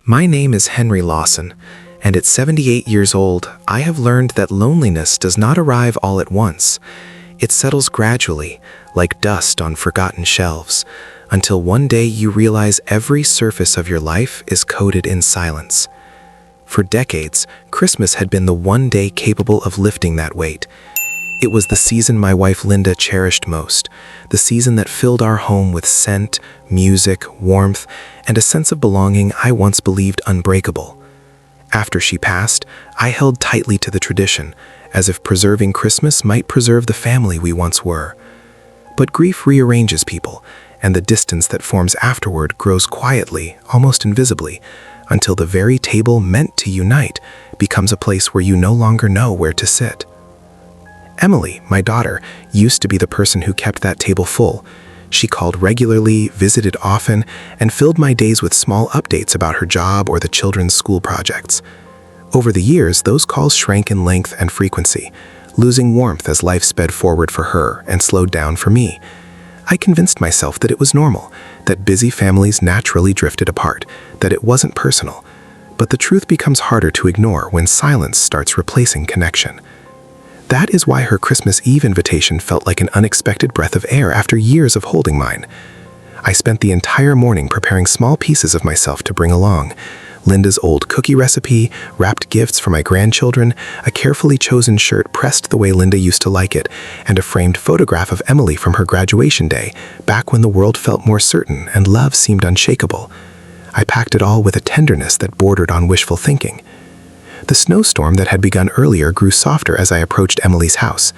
My name is Henry Lawson, and at 78 years old, I have learned that loneliness does not arrive all at once. It settles gradually, like dust on forgotten shelves, until one day you realize every surface of your life is coated in silence. For decades, Christmas had been the one day capable of lifting that weight. It was the season my wife Linda cherished most, the season that filled our home with scent, music, warmth, and a sense of belonging I once believed unbreakable. After she passed, I held tightly to the tradition, as if preserving Christmas might preserve the family we once were. But grief rearranges people, and the distance that forms afterward grows quietly, almost invisibly, until the very table meant to unite becomes a place where you no longer know where to sit. Emily, my daughter, used to be the person who kept that table full. She called regularly, visited often, and filled my days with small updates about her job or the children's school projects. Over the years, those calls shrank in length and frequency, losing warmth as life sped forward for her and slowed down for me. I convinced myself that it was normal, that busy families naturally drifted apart, that it wasn't personal. But the truth becomes harder to ignore when silence starts replacing connection. That is why her Christmas Eve invitation felt like an unexpected breath of air after years of holding mine. I spent the entire morning preparing small pieces of myself to bring along. Linda's old cookie recipe, wrapped gifts for my grandchildren, a carefully chosen shirt pressed the way Linda used to like it, and a framed photograph of Emily from her graduation day, back when the world felt more certain and love seemed unshakable. I packed it all with a tenderness that bordered on wishful thinking. The snowstorm that had begun earlier grew softer as I approached Emily's house.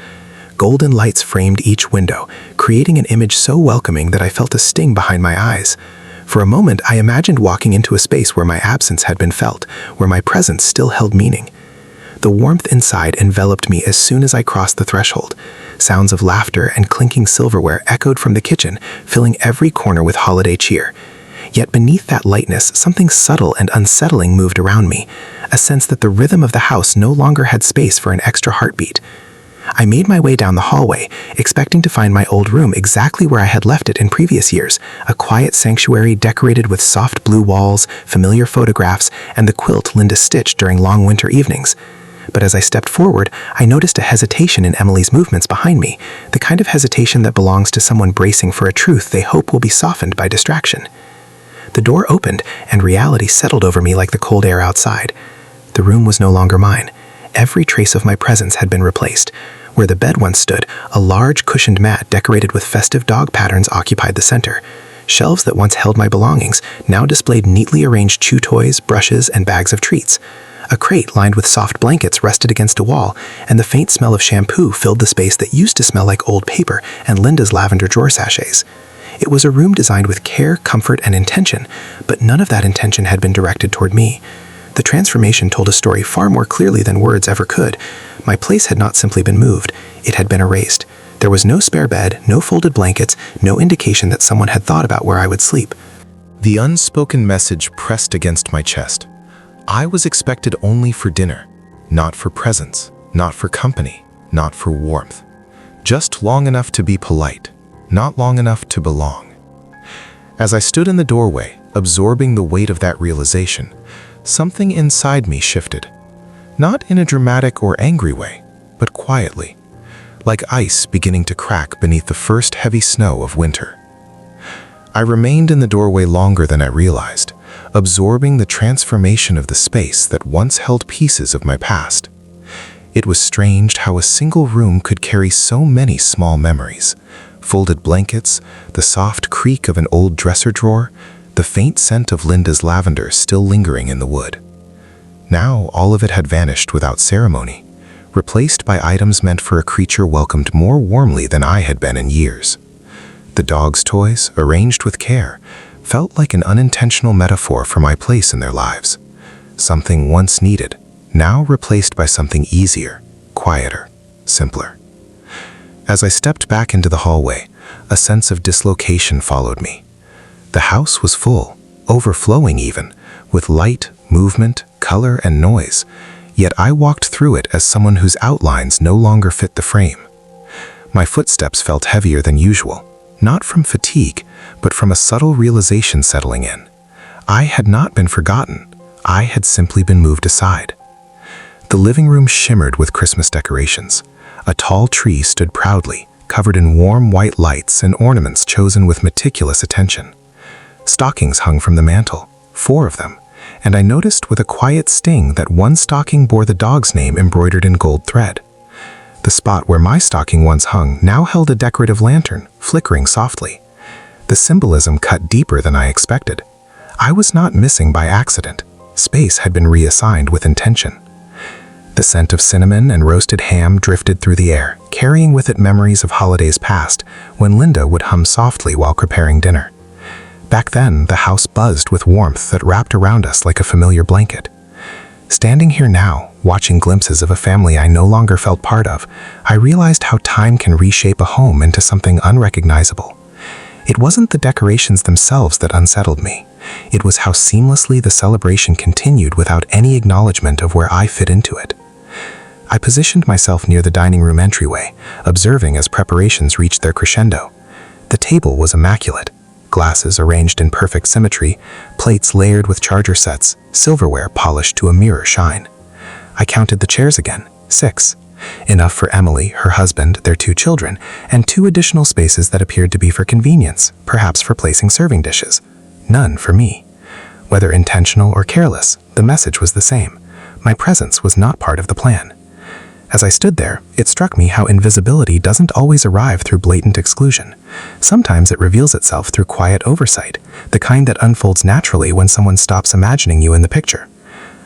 Golden lights framed each window, creating an image so welcoming that I felt a sting behind my eyes. For a moment, I imagined walking into a space where my absence had been felt, where my presence still held meaning. The warmth inside enveloped me as soon as I crossed the threshold. Sounds of laughter and clinking silverware echoed from the kitchen, filling every corner with holiday cheer. Yet beneath that lightness, something subtle and unsettling moved around me, a sense that the rhythm of the house no longer had space for an extra heartbeat. I made my way down the hallway, expecting to find my old room exactly where I had left it in previous years, a quiet sanctuary decorated with soft blue walls, familiar photographs, and the quilt Linda stitched during long winter evenings. But as I stepped forward, I noticed a hesitation in Emily's movements behind me, the kind of hesitation that belongs to someone bracing for a truth they hope will be softened by distraction. The door opened, and reality settled over me like the cold air outside. The room was no longer mine. Every trace of my presence had been replaced. Where the bed once stood, a large cushioned mat decorated with festive dog patterns occupied the center. Shelves that once held my belongings now displayed neatly arranged chew toys, brushes, and bags of treats. A crate lined with soft blankets rested against a wall, and the faint smell of shampoo filled the space that used to smell like old paper and Linda's lavender drawer sachets. It was a room designed with care, comfort, and intention, but none of that intention had been directed toward me. The transformation told a story far more clearly than words ever could. My place had not simply been moved, it had been erased. There was no spare bed, no folded blankets, no indication that someone had thought about where I would sleep. The unspoken message pressed against my chest. I was expected only for dinner, not for presence, not for company, not for warmth. Just long enough to be polite, not long enough to belong. As I stood in the doorway, absorbing the weight of that realization, something inside me shifted. Not in a dramatic or angry way, but quietly, like ice beginning to crack beneath the first heavy snow of winter. I remained in the doorway longer than I realized, absorbing the transformation of the space that once held pieces of my past. It was strange how a single room could carry so many small memories. Folded blankets, the soft creak of an old dresser drawer, the faint scent of Linda's lavender still lingering in the wood. Now all of it had vanished without ceremony, replaced by items meant for a creature welcomed more warmly than I had been in years. The dog's toys, arranged with care, felt like an unintentional metaphor for my place in their lives. Something once needed, now replaced by something easier, quieter, simpler. As I stepped back into the hallway, a sense of dislocation followed me. The house was full, overflowing even, with light, movement, color, and noise, yet I walked through it as someone whose outlines no longer fit the frame. My footsteps felt heavier than usual, not from fatigue, but from a subtle realization settling in. I had not been forgotten, I had simply been moved aside. The living room shimmered with Christmas decorations. A tall tree stood proudly, covered in warm white lights and ornaments chosen with meticulous attention. Stockings hung from the mantel, 4 of them, and I noticed with a quiet sting that one stocking bore the dog's name embroidered in gold thread. The spot where my stocking once hung now held a decorative lantern, flickering softly. The symbolism cut deeper than I expected. I was not missing by accident. Space had been reassigned with intention. The scent of cinnamon and roasted ham drifted through the air, carrying with it memories of holidays past, when Linda would hum softly while preparing dinner. Back then, the house buzzed with warmth that wrapped around us like a familiar blanket. Standing here now, watching glimpses of a family I no longer felt part of, I realized how time can reshape a home into something unrecognizable. It wasn't the decorations themselves that unsettled me. It was how seamlessly the celebration continued without any acknowledgement of where I fit into it. I positioned myself near the dining room entryway, observing as preparations reached their crescendo. The table was immaculate. Glasses arranged in perfect symmetry, plates layered with charger sets, silverware polished to a mirror shine. I counted the chairs again, 6. Enough for Emily, her husband, their 2 children, and 2 additional spaces that appeared to be for convenience, perhaps for placing serving dishes. None for me. Whether intentional or careless, the message was the same. My presence was not part of the plan. As I stood there, it struck me how invisibility doesn't always arrive through blatant exclusion. Sometimes it reveals itself through quiet oversight, the kind that unfolds naturally when someone stops imagining you in the picture.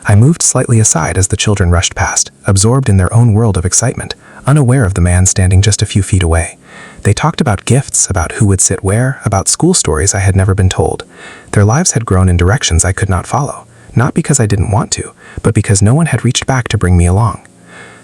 I moved slightly aside as the children rushed past, absorbed in their own world of excitement, unaware of the man standing just a few feet away. They talked about gifts, about who would sit where, about school stories I had never been told. Their lives had grown in directions I could not follow, not because I didn't want to, but because no one had reached back to bring me along.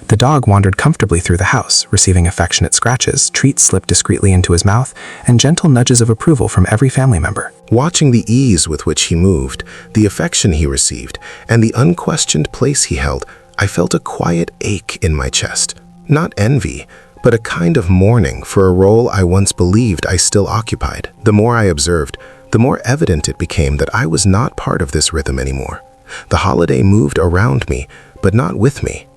The dog wandered comfortably through the house, receiving affectionate scratches, treats slipped discreetly into his mouth, and gentle nudges of approval from every family member. Watching the ease with which he moved, the affection he received, and the unquestioned place he held, I felt a quiet ache in my chest. Not envy, but a kind of mourning for a role I once believed I still occupied. The more I observed, the more evident it became that I was not part of this rhythm anymore. The holiday moved around me, but not with me.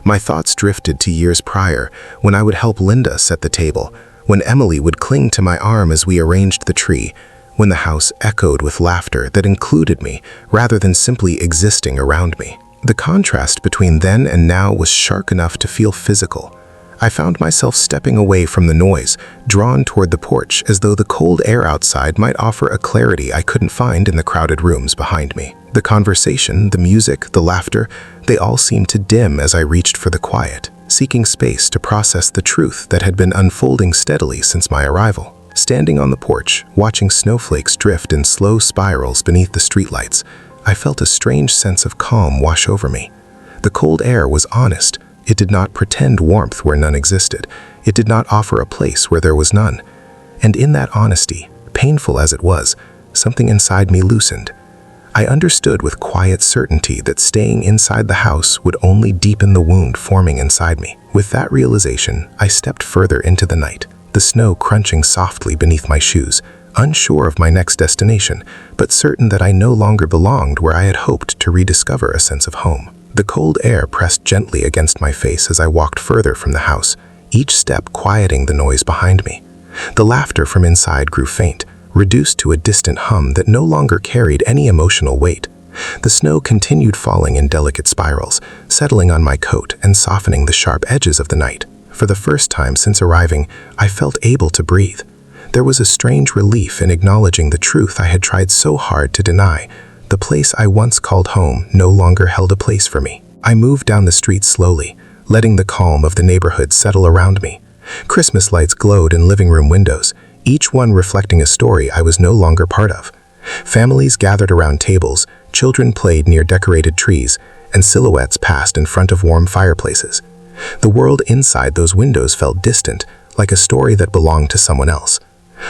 My thoughts drifted to years prior, when I would help Linda set the table, when Emily would cling to my arm as we arranged the tree, when the house echoed with laughter that included me rather than simply existing around me. The contrast between then and now was stark enough to feel physical. I found myself stepping away from the noise, drawn toward the porch as though the cold air outside might offer a clarity I couldn't find in the crowded rooms behind me. The conversation, the music, the laughter, they all seemed to dim as I reached for the quiet, seeking space to process the truth that had been unfolding steadily since my arrival. Standing on the porch, watching snowflakes drift in slow spirals beneath the streetlights, I felt a strange sense of calm wash over me. The cold air was honest. It did not pretend warmth where none existed. It did not offer a place where there was none. And in that honesty, painful as it was, something inside me loosened. I understood with quiet certainty that staying inside the house would only deepen the wound forming inside me. With that realization, I stepped further into the night, the snow crunching softly beneath my shoes, unsure of my next destination, but certain that I no longer belonged where I had hoped to rediscover a sense of home. The cold air pressed gently against my face as I walked further from the house, each step quieting the noise behind me. The laughter from inside grew faint, reduced to a distant hum that no longer carried any emotional weight. The snow continued falling in delicate spirals, settling on my coat and softening the sharp edges of the night. For the first time since arriving, I felt able to breathe. There was a strange relief in acknowledging the truth I had tried so hard to deny. The place I once called home no longer held a place for me. I moved down the street slowly, letting the calm of the neighborhood settle around me. Christmas lights glowed in living room windows, each one reflecting a story I was no longer part of. Families gathered around tables, children played near decorated trees, and silhouettes passed in front of warm fireplaces. The world inside those windows felt distant, like a story that belonged to someone else.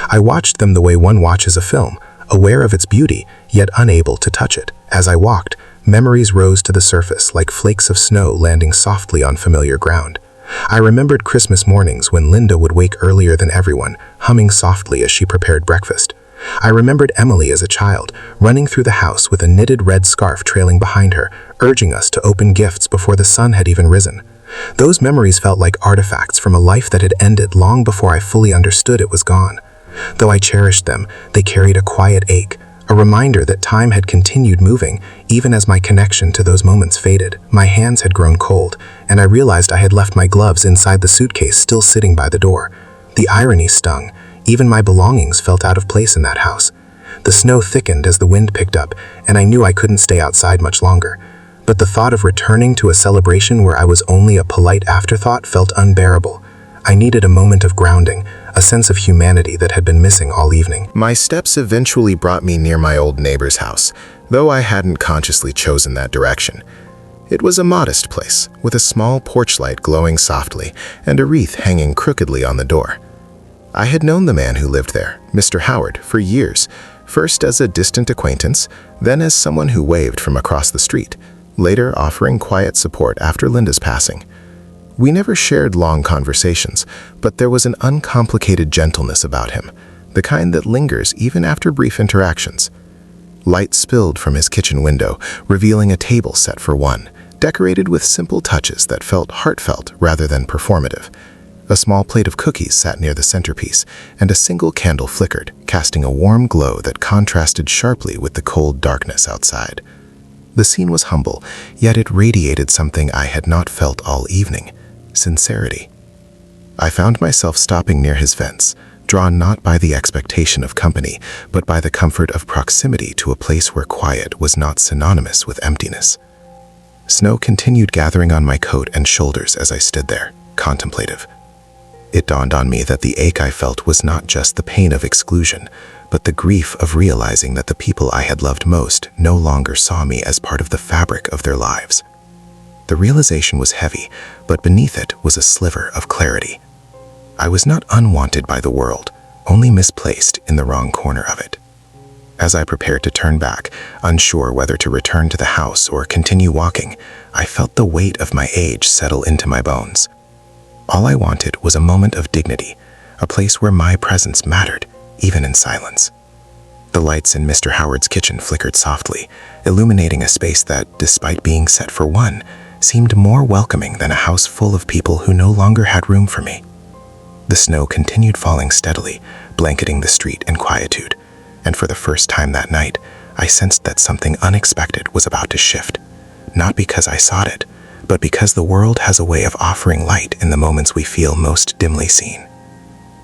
I watched them the way one watches a film, aware of its beauty, yet unable to touch it. As I walked, memories rose to the surface like flakes of snow landing softly on familiar ground. I remembered Christmas mornings when Linda would wake earlier than everyone, humming softly as she prepared breakfast. I remembered Emily as a child, running through the house with a knitted red scarf trailing behind her, urging us to open gifts before the sun had even risen. Those memories felt like artifacts from a life that had ended long before I fully understood it was gone. Though I cherished them, they carried a quiet ache, a reminder that time had continued moving, even as my connection to those moments faded. My hands had grown cold, and I realized I had left my gloves inside the suitcase still sitting by the door. The irony stung. Even my belongings felt out of place in that house. The snow thickened as the wind picked up, and I knew I couldn't stay outside much longer. But the thought of returning to a celebration where I was only a polite afterthought felt unbearable. I needed a moment of grounding, a sense of humanity that had been missing all evening. My steps eventually brought me near my old neighbor's house, though I hadn't consciously chosen that direction. It was a modest place, with a small porch light glowing softly and a wreath hanging crookedly on the door. I had known the man who lived there, Mr. Howard, for years, first as a distant acquaintance, then as someone who waved from across the street, later offering quiet support after Linda's passing. We never shared long conversations, but there was an uncomplicated gentleness about him, the kind that lingers even after brief interactions. Light spilled from his kitchen window, revealing a table set for one, decorated with simple touches that felt heartfelt rather than performative. A small plate of cookies sat near the centerpiece, and a single candle flickered, casting a warm glow that contrasted sharply with the cold darkness outside. The scene was humble, yet it radiated something I had not felt all evening: sincerity. I found myself stopping near his fence, drawn not by the expectation of company, but by the comfort of proximity to a place where quiet was not synonymous with emptiness. Snow continued gathering on my coat and shoulders as I stood there, contemplative. It dawned on me that the ache I felt was not just the pain of exclusion, but the grief of realizing that the people I had loved most no longer saw me as part of the fabric of their lives. The realization was heavy, but beneath it was a sliver of clarity. I was not unwanted by the world, only misplaced in the wrong corner of it. As I prepared to turn back, unsure whether to return to the house or continue walking, I felt the weight of my age settle into my bones. All I wanted was a moment of dignity, a place where my presence mattered, even in silence. The lights in Mr. Howard's kitchen flickered softly, illuminating a space that, despite being set for one, seemed more welcoming than a house full of people who no longer had room for me. The snow continued falling steadily, blanketing the street in quietude, and for the first time that night, I sensed that something unexpected was about to shift, not because I sought it, but because the world has a way of offering light in the moments we feel most dimly seen.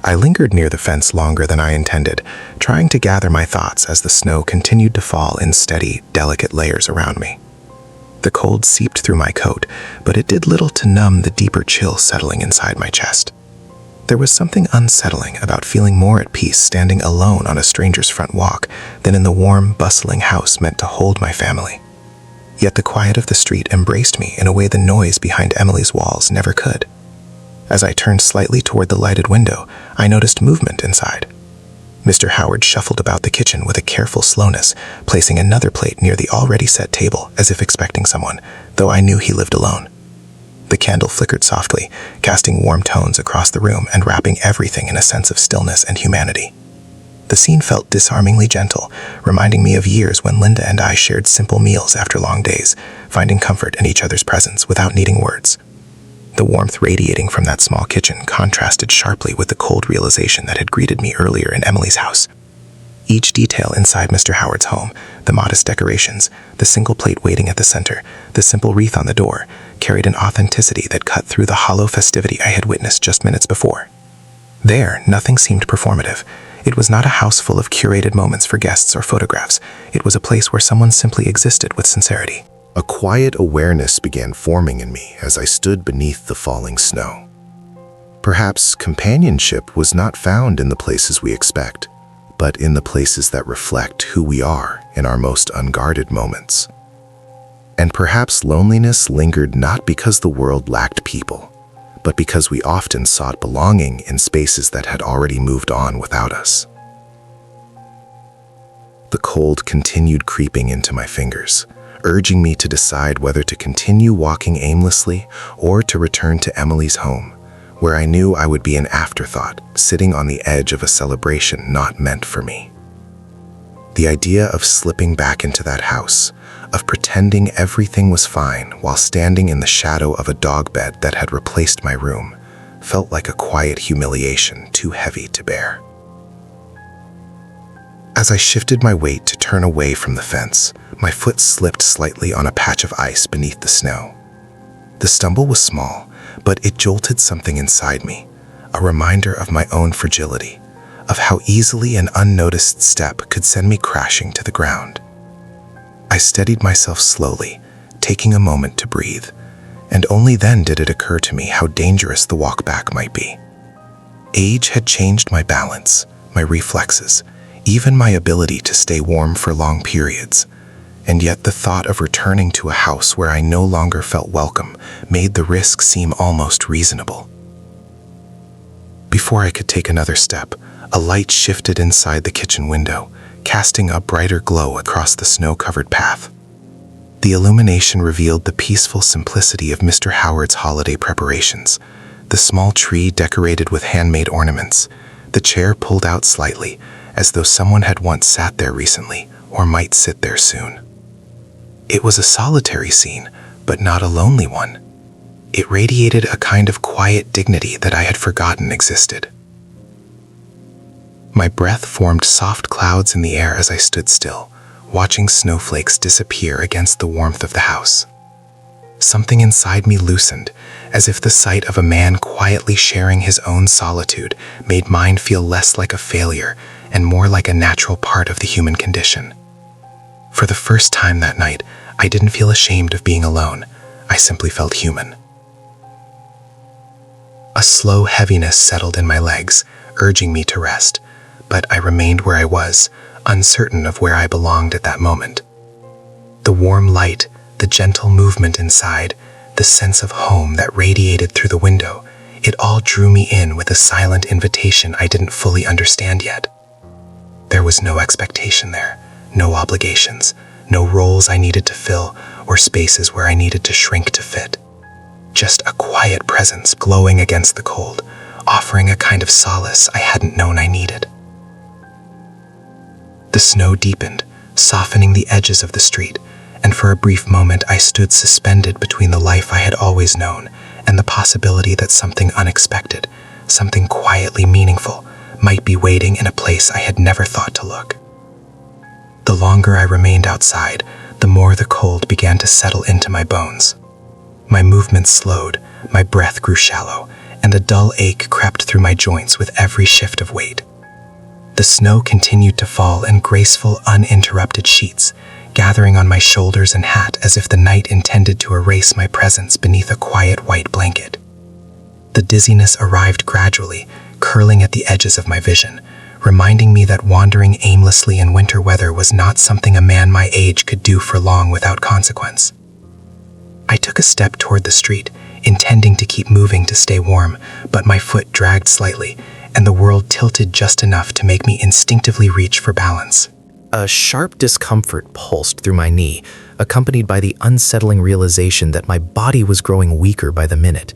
I lingered near the fence longer than I intended, trying to gather my thoughts as the snow continued to fall in steady, delicate layers around me. The cold seeped through my coat, but it did little to numb the deeper chill settling inside my chest. There was something unsettling about feeling more at peace standing alone on a stranger's front walk than in the warm, bustling house meant to hold my family. Yet the quiet of the street embraced me in a way the noise behind Emily's walls never could. As I turned slightly toward the lighted window, I noticed movement inside. Mr. Howard shuffled about the kitchen with a careful slowness, placing another plate near the already set table as if expecting someone, though I knew he lived alone. The candle flickered softly, casting warm tones across the room and wrapping everything in a sense of stillness and humanity. The scene felt disarmingly gentle, reminding me of years when Linda and I shared simple meals after long days, finding comfort in each other's presence without needing words. The warmth radiating from that small kitchen contrasted sharply with the cold realization that had greeted me earlier in Emily's house. Each detail inside Mr. Howard's home, the modest decorations, the single plate waiting at the center, the simple wreath on the door, carried an authenticity that cut through the hollow festivity I had witnessed just minutes before. There, nothing seemed performative. It was not a house full of curated moments for guests or photographs. It was a place where someone simply existed with sincerity. A quiet awareness began forming in me as I stood beneath the falling snow. Perhaps companionship was not found in the places we expect, but in the places that reflect who we are in our most unguarded moments. And perhaps loneliness lingered not because the world lacked people, but because we often sought belonging in spaces that had already moved on without us. The cold continued creeping into my fingers, urging me to decide whether to continue walking aimlessly or to return to Emily's home, where I knew I would be an afterthought, sitting on the edge of a celebration not meant for me. The idea of slipping back into that house, of pretending everything was fine while standing in the shadow of a dog bed that had replaced my room, felt like a quiet humiliation too heavy to bear. As I shifted my weight to turn away from the fence, my foot slipped slightly on a patch of ice beneath the snow. The stumble was small, but it jolted something inside me, a reminder of my own fragility, of how easily an unnoticed step could send me crashing to the ground. I steadied myself slowly, taking a moment to breathe, and only then did it occur to me how dangerous the walk back might be. Age had changed my balance, my reflexes, even my ability to stay warm for long periods, and yet the thought of returning to a house where I no longer felt welcome made the risk seem almost reasonable. Before I could take another step, a light shifted inside the kitchen window, casting a brighter glow across the snow-covered path. The illumination revealed the peaceful simplicity of Mr. Howard's holiday preparations, the small tree decorated with handmade ornaments, the chair pulled out slightly, as though someone had once sat there recently or might sit there soon. It was a solitary scene, but not a lonely one. It radiated a kind of quiet dignity that I had forgotten existed. My breath formed soft clouds in the air as I stood still, watching snowflakes disappear against the warmth of the house. Something inside me loosened, as if the sight of a man quietly sharing his own solitude made mine feel less like a failure and more like a natural part of the human condition. For the first time that night, I didn't feel ashamed of being alone. I simply felt human. A slow heaviness settled in my legs, urging me to rest, but I remained where I was, uncertain of where I belonged at that moment. The warm light, the gentle movement inside, the sense of home that radiated through the window, it all drew me in with a silent invitation I didn't fully understand yet. There was no expectation there, no obligations, no roles I needed to fill or spaces where I needed to shrink to fit. Just a quiet presence glowing against the cold, offering a kind of solace I hadn't known I needed. The snow deepened, softening the edges of the street, and for a brief moment I stood suspended between the life I had always known and the possibility that something unexpected, something quietly meaningful, might be waiting in a place I had never thought to look. The longer I remained outside, the more the cold began to settle into my bones. My movements slowed, my breath grew shallow, and a dull ache crept through my joints with every shift of weight. The snow continued to fall in graceful, uninterrupted sheets, gathering on my shoulders and hat as if the night intended to erase my presence beneath a quiet white blanket. The dizziness arrived gradually, curling at the edges of my vision, reminding me that wandering aimlessly in winter weather was not something a man my age could do for long without consequence. I took a step toward the street, intending to keep moving to stay warm, but my foot dragged slightly, and the world tilted just enough to make me instinctively reach for balance. A sharp discomfort pulsed through my knee, accompanied by the unsettling realization that my body was growing weaker by the minute.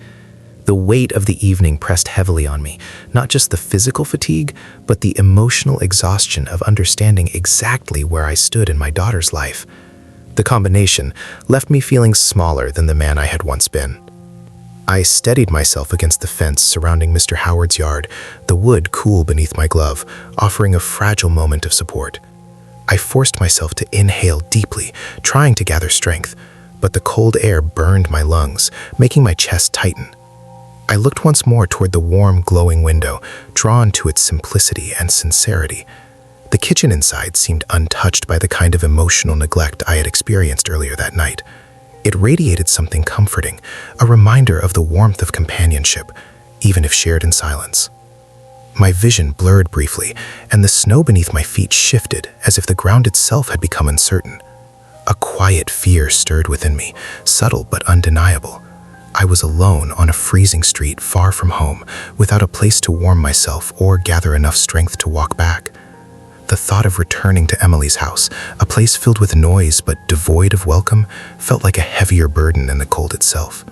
The weight of the evening pressed heavily on me, not just the physical fatigue, but the emotional exhaustion of understanding exactly where I stood in my daughter's life. The combination left me feeling smaller than the man I had once been. I steadied myself against the fence surrounding Mr. Howard's yard, the wood cool beneath my glove, offering a fragile moment of support. I forced myself to inhale deeply, trying to gather strength, but the cold air burned my lungs, making my chest tighten. I looked once more toward the warm, glowing window, drawn to its simplicity and sincerity. The kitchen inside seemed untouched by the kind of emotional neglect I had experienced earlier that night. It radiated something comforting, a reminder of the warmth of companionship, even if shared in silence. My vision blurred briefly, and the snow beneath my feet shifted as if the ground itself had become uncertain. A quiet fear stirred within me, subtle but undeniable. I was alone on a freezing street far from home, without a place to warm myself or gather enough strength to walk back. The thought of returning to Emily's house, a place filled with noise but devoid of welcome, felt like a heavier burden than the cold itself.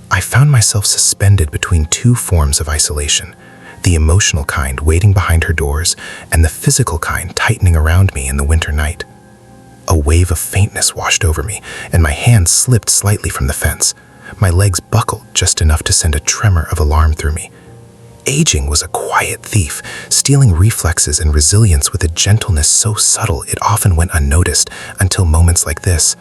I found myself suspended between two forms of isolation, the emotional kind waiting behind her doors, and the physical kind tightening around me in the winter night. A wave of faintness washed over me, and my hand slipped slightly from the fence. My legs buckled just enough to send a tremor of alarm through me. Aging was a quiet thief, stealing reflexes and resilience with a gentleness so subtle it often went unnoticed until moments like this.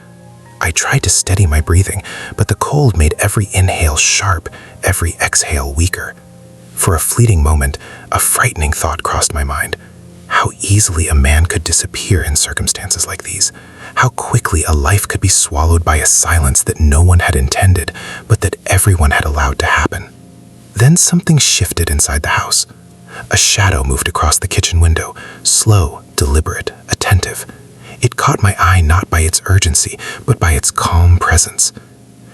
I tried to steady my breathing, but the cold made every inhale sharp, every exhale weaker. For a fleeting moment, a frightening thought crossed my mind. How easily a man could disappear in circumstances like these. How quickly a life could be swallowed by a silence that no one had intended, but that everyone had allowed to happen. Then something shifted inside the house. A shadow moved across the kitchen window, slow, deliberate, attentive. It caught my eye not by its urgency, but by its calm presence.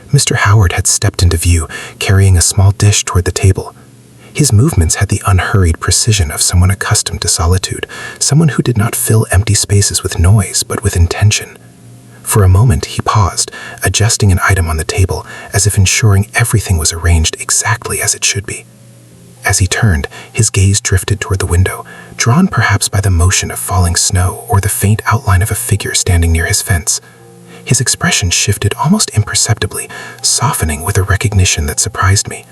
Mr. Howard had stepped into view, carrying a small dish toward the table. His movements had the unhurried precision of someone accustomed to solitude, someone who did not fill empty spaces with noise, but with intention. For a moment, he paused, adjusting an item on the table, as if ensuring everything was arranged exactly as it should be. As he turned, his gaze drifted toward the window, drawn perhaps by the motion of falling snow or the faint outline of a figure standing near his fence. His expression shifted almost imperceptibly, softening with a recognition that surprised me.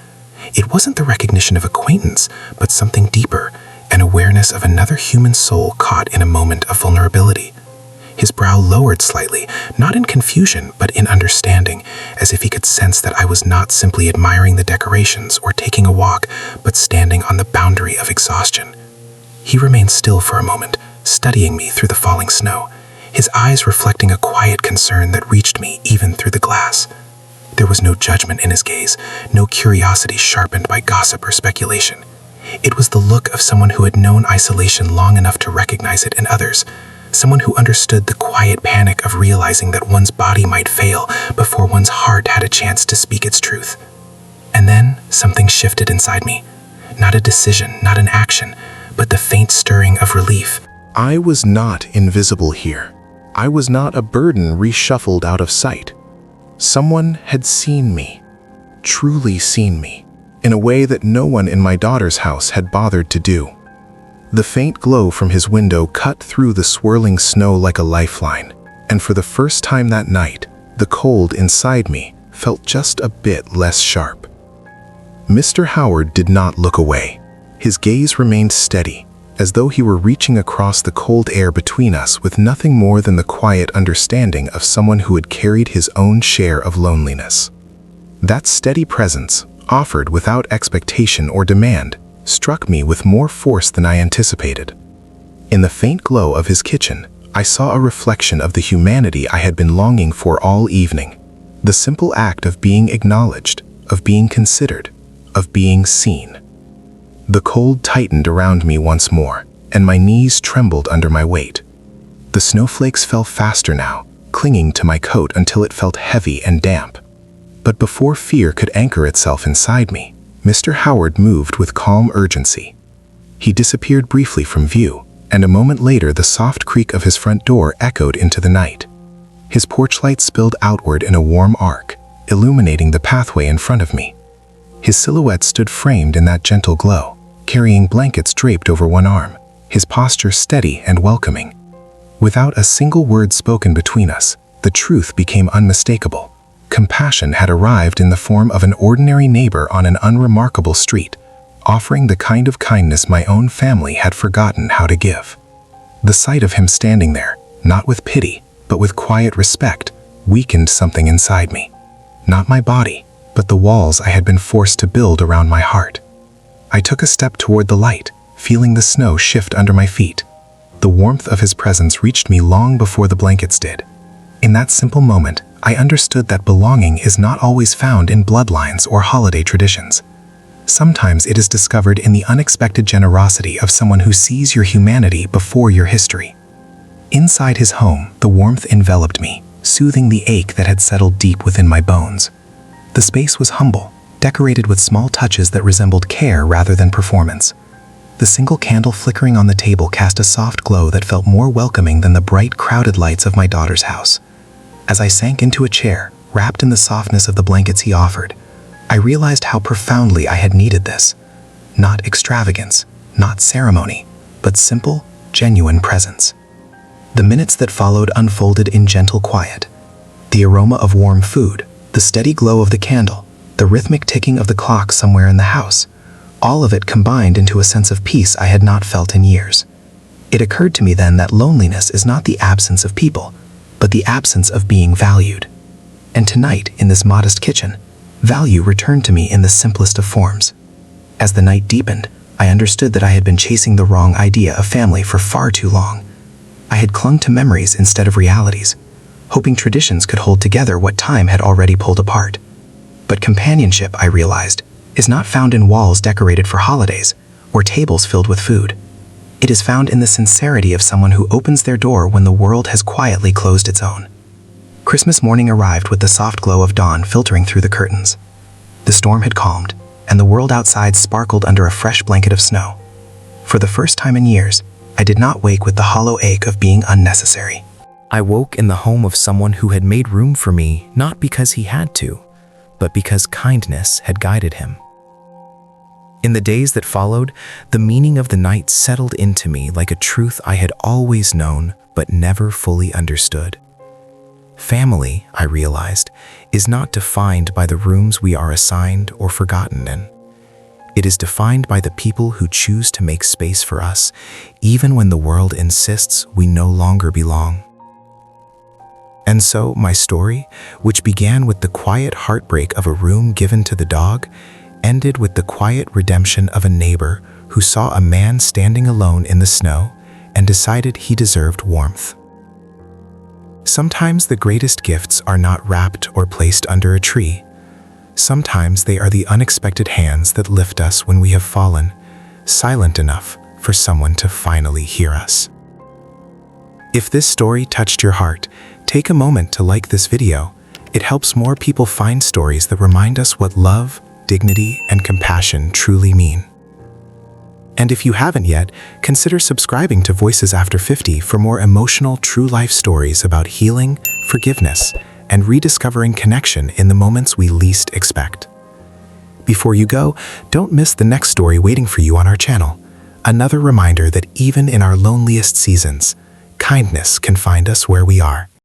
It wasn't the recognition of acquaintance, but something deeper, an awareness of another human soul caught in a moment of vulnerability. His brow lowered slightly, not in confusion, but in understanding, as if he could sense that I was not simply admiring the decorations or taking a walk, but standing on the boundary of exhaustion. He remained still for a moment, studying me through the falling snow, his eyes reflecting a quiet concern that reached me even through the glass. There was no judgment in his gaze, no curiosity sharpened by gossip or speculation. It was the look of someone who had known isolation long enough to recognize it in others, someone who understood the quiet panic of realizing that one's body might fail before one's heart had a chance to speak its truth. And then something shifted inside me. Not a decision, not an action, but the faint stirring of relief. I was not invisible here. I was not a burden reshuffled out of sight. Someone had seen me, truly seen me, in a way that no one in my daughter's house had bothered to do. The faint glow from his window cut through the swirling snow like a lifeline, and for the first time that night, the cold inside me felt just a bit less sharp. Mr. Howard did not look away. His gaze remained steady, as though he were reaching across the cold air between us with nothing more than the quiet understanding of someone who had carried his own share of loneliness. That steady presence, offered without expectation or demand, struck me with more force than I anticipated. In the faint glow of his kitchen, I saw a reflection of the humanity I had been longing for all evening, the simple act of being acknowledged, of being considered, of being seen. The cold tightened around me once more, and my knees trembled under my weight. The snowflakes fell faster now, clinging to my coat until it felt heavy and damp. But before fear could anchor itself inside me, Mr. Howard moved with calm urgency. He disappeared briefly from view, and a moment later the soft creak of his front door echoed into the night. His porch light spilled outward in a warm arc, illuminating the pathway in front of me. His silhouette stood framed in that gentle glow, carrying blankets draped over one arm, his posture steady and welcoming. Without a single word spoken between us, the truth became unmistakable. Compassion had arrived in the form of an ordinary neighbor on an unremarkable street, offering the kind of kindness my own family had forgotten how to give. The sight of him standing there, not with pity, but with quiet respect, weakened something inside me. Not my body, but the walls I had been forced to build around my heart. I took a step toward the light, feeling the snow shift under my feet. The warmth of his presence reached me long before the blankets did. In that simple moment, I understood that belonging is not always found in bloodlines or holiday traditions. Sometimes it is discovered in the unexpected generosity of someone who sees your humanity before your history. Inside his home, the warmth enveloped me, soothing the ache that had settled deep within my bones. The space was humble, decorated with small touches that resembled care rather than performance. The single candle flickering on the table cast a soft glow that felt more welcoming than the bright, crowded lights of my daughter's house. As I sank into a chair, wrapped in the softness of the blankets he offered, I realized how profoundly I had needed this. not extravagance, not ceremony, but simple, genuine presence. The minutes that followed unfolded in gentle quiet. The aroma of warm food, the steady glow of the candle, the rhythmic ticking of the clock somewhere in the house, all of it combined into a sense of peace I had not felt in years. It occurred to me then that loneliness is not the absence of people, but the absence of being valued. And tonight, in this modest kitchen, value returned to me in the simplest of forms. As the night deepened, I understood that I had been chasing the wrong idea of family for far too long. I had clung to memories instead of realities, hoping traditions could hold together what time had already pulled apart. But companionship, I realized, is not found in walls decorated for holidays or tables filled with food. It is found in the sincerity of someone who opens their door when the world has quietly closed its own. Christmas morning arrived with the soft glow of dawn filtering through the curtains. The storm had calmed, and the world outside sparkled under a fresh blanket of snow. For the first time in years, I did not wake with the hollow ache of being unnecessary. I woke in the home of someone who had made room for me not because he had to, but because kindness had guided him. In the days that followed, the meaning of the night settled into me like a truth I had always known but never fully understood. Family, I realized, is not defined by the rooms we are assigned or forgotten in. It is defined by the people who choose to make space for us, even when the world insists we no longer belong. And so my story, which began with the quiet heartbreak of a room given to the dog, ended with the quiet redemption of a neighbor who saw a man standing alone in the snow and decided he deserved warmth. Sometimes the greatest gifts are not wrapped or placed under a tree. Sometimes they are the unexpected hands that lift us when we have fallen, silent enough for someone to finally hear us. If this story touched your heart, take a moment to like this video. It helps more people find stories that remind us what love, dignity, and compassion truly mean. And if you haven't yet, consider subscribing to Voices After 50 for more emotional, true life stories about healing, forgiveness, and rediscovering connection in the moments we least expect. Before you go, don't miss the next story waiting for you on our channel. Another reminder that even in our loneliest seasons, kindness can find us where we are.